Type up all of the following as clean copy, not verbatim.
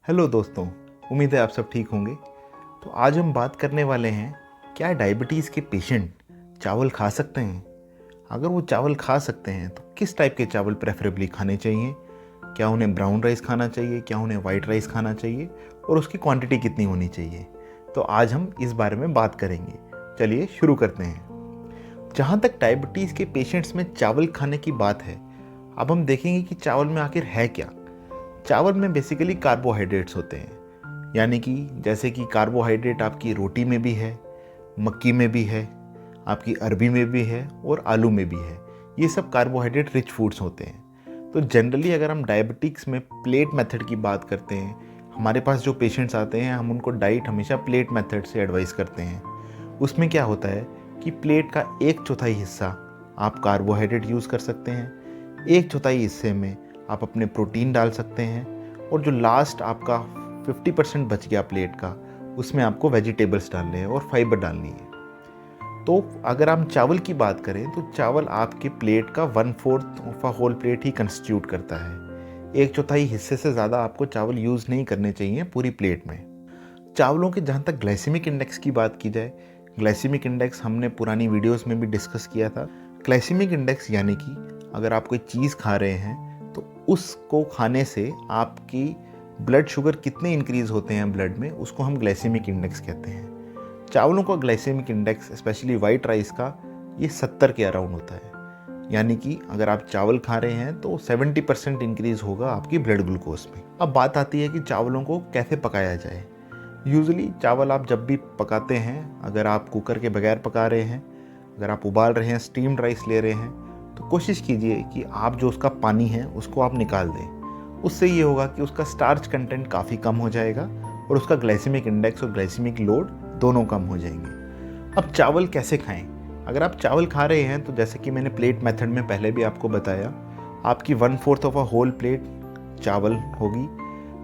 Hello दोस्तों, उम्मीद है आप सब ठीक होंगे। तो आज हम बात करने वाले हैं, क्या डायबिटीज़ के पेशेंट चावल खा सकते हैं? अगर वो चावल खा सकते हैं तो किस टाइप के चावल प्रेफरेबली खाने चाहिए? क्या उन्हें ब्राउन राइस खाना चाहिए, क्या उन्हें वाइट राइस खाना चाहिए और उसकी क्वांटिटी कितनी होनी चाहिए? तो आज हम इस बारे में बात करेंगे। चलिए शुरू करते हैं। जहाँ तक डायबिटीज़ के पेशेंट्स में चावल खाने की बात है, अब हम देखेंगे कि चावल में आखिर है क्या। चावल में बेसिकली कार्बोहाइड्रेट्स होते हैं, यानी कि जैसे कि कार्बोहाइड्रेट आपकी रोटी में भी है, मक्की में भी है, आपकी अरबी में भी है और आलू में भी है। ये सब कार्बोहाइड्रेट रिच फूड्स होते हैं। तो जनरली अगर हम डायबिटिक्स में प्लेट मेथड की बात करते हैं, हमारे पास जो पेशेंट्स आते हैं हम उनको डाइट हमेशा प्लेट मेथड से एडवाइस करते हैं। उसमें क्या होता है कि प्लेट का 1/4 हिस्सा आप कार्बोहाइड्रेट यूज़ कर सकते हैं, 1/4 हिस्से में आप अपने प्रोटीन डाल सकते हैं और जो लास्ट आपका 50% बच गया प्लेट का, उसमें आपको वेजिटेबल्स डालने हैं और फाइबर डालनी है। तो अगर हम चावल की बात करें तो चावल आपके प्लेट का 1/4 ऑफ अ होल प्लेट ही कंस्टिट्यूट करता है। 1/4 हिस्से से ज़्यादा आपको चावल यूज़ नहीं करने चाहिए पूरी प्लेट में। चावलों के जहाँ तक ग्लाइसेमिक इंडेक्स की बात की जाए, ग्लाइसेमिक इंडेक्स हमने पुरानी वीडियोस में भी डिस्कस किया था। ग्लाइसेमिक इंडेक्स यानी कि अगर आप कोई चीज़ खा रहे हैं तो उसको खाने से आपकी ब्लड शुगर कितने इंक्रीज़ होते हैं ब्लड में, उसको हम ग्लाइसेमिक इंडेक्स कहते हैं। चावलों का glycemic index specially white rice का ये 70 के अराउंड होता है, यानी कि अगर आप चावल खा रहे हैं तो 70% इंक्रीज़ होगा आपकी ब्लड ग्लूकोज में। अब बात आती है कि चावलों को कैसे पकाया जाए। यूजुअली चावल आप जब भी पकाते हैं, अगर आप कुकर के बगैर पका रहे हैं, अगर आप उबाल रहे हैं, स्टीम्ड राइस ले रहे हैं, तो कोशिश कीजिए कि आप जो उसका पानी है उसको आप निकाल दें। उससे ये होगा कि उसका स्टार्च कंटेंट काफ़ी कम हो जाएगा और उसका ग्लाइसेमिक इंडेक्स और ग्लाइसेमिक लोड दोनों कम हो जाएंगे। अब चावल कैसे खाएं? अगर आप चावल खा रहे हैं तो जैसे कि मैंने प्लेट मेथड में पहले भी आपको बताया, आपकी 1/4 ऑफ अ होल प्लेट चावल होगी।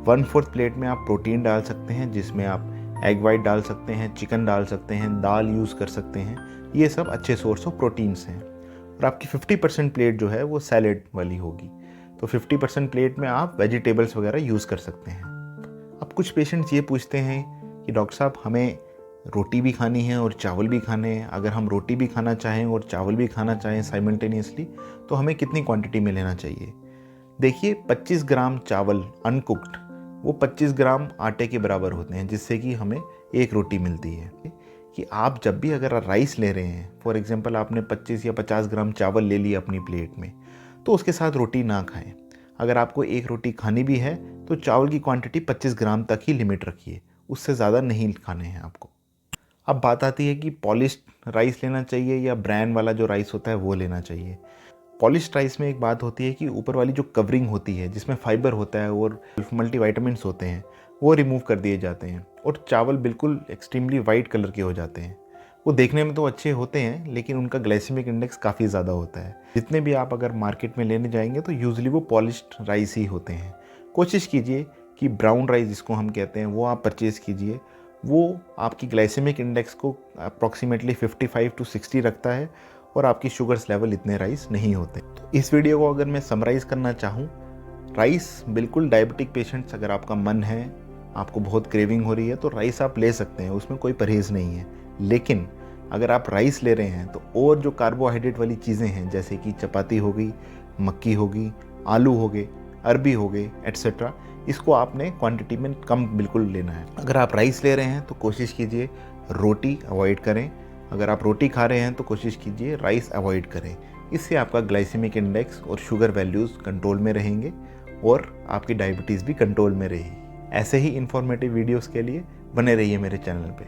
1/4 प्लेट में आप प्रोटीन डाल सकते हैं, जिसमें आप एग वाइट डाल सकते हैं, चिकन डाल सकते हैं, दाल यूज़ कर सकते हैं। ये सब अच्छे सोर्स ऑफ प्रोटीन्स हैं। और आपकी 50% प्लेट जो है वो सैलेड वाली होगी। तो 50% प्लेट में आप वेजिटेबल्स वगैरह यूज़ कर सकते हैं। अब कुछ पेशेंट्स ये पूछते हैं कि डॉक्टर साहब, हमें रोटी भी खानी है और चावल भी खाने हैं। अगर हम रोटी भी खाना चाहें और चावल भी खाना चाहें साइमल्टेनियसली, तो हमें कितनी क्वांटिटी में लेना चाहिए? देखिए, 25 ग्राम चावल अनकुक्ड वो 25 ग्राम आटे के बराबर होते हैं, जिससे कि हमें एक रोटी मिलती है। कि आप जब भी अगर राइस ले रहे हैं, फॉर एग्जांपल आपने 25 या 50 ग्राम चावल ले लिया अपनी प्लेट में, तो उसके साथ रोटी ना खाएं। अगर आपको एक रोटी खानी भी है तो चावल की क्वांटिटी 25 ग्राम तक ही लिमिट रखिए, उससे ज़्यादा नहीं खाने हैं आपको। अब बात आती है कि पॉलिश्ड राइस लेना चाहिए या ब्रैन वाला जो राइस होता है वो लेना चाहिए। पॉलिश्ड राइस में एक बात होती है कि ऊपर वाली जो कवरिंग होती है, जिसमें फाइबर होता है और मल्टीविटामिन्स होते हैं, वो रिमूव कर दिए जाते हैं और चावल बिल्कुल एक्सट्रीमली वाइट कलर के हो जाते हैं। वो देखने में तो अच्छे होते हैं, लेकिन उनका ग्लाइसेमिक इंडेक्स काफ़ी ज़्यादा होता है। जितने भी आप अगर मार्केट में लेने जाएंगे तो यूजुअली वो पॉलिश्ड राइस ही होते हैं। कोशिश कीजिए कि ब्राउन राइस जिसको हम कहते हैं वो आप परचेज़ कीजिए। वो आपकी ग्लाइसेमिक इंडेक्स को अप्रॉक्सीमेटली 55 to 60 रखता है और आपकी शुगर्स लेवल इतने राइस नहीं होते। तो इस वीडियो को अगर मैं समराइज़ करना चाहूँ, राइस बिल्कुल डायबिटिक पेशेंट्स, अगर आपका मन है, आपको बहुत क्रेविंग हो रही है, तो राइस आप ले सकते हैं, उसमें कोई परहेज़ नहीं है। लेकिन अगर आप राइस ले रहे हैं तो और जो कार्बोहाइड्रेट वाली चीज़ें हैं, जैसे कि चपाती हो गई, मक्की होगी, आलू हो गए, अरबी हो गए, एट्सेट्रा, इसको आपने क्वांटिटी में कम बिल्कुल लेना है। अगर आप राइस ले रहे हैं तो कोशिश कीजिए रोटी अवॉइड करें। अगर आप रोटी खा रहे हैं तो कोशिश कीजिए राइस अवॉइड करें। इससे आपका ग्लाइसेमिक इंडेक्स और शुगर वैल्यूज़ कंट्रोल में रहेंगे और आपकी डायबिटीज़ भी कंट्रोल में रहेगी। ऐसे ही इंफॉर्मेटिव वीडियोस के लिए बने रहिए मेरे चैनल पे।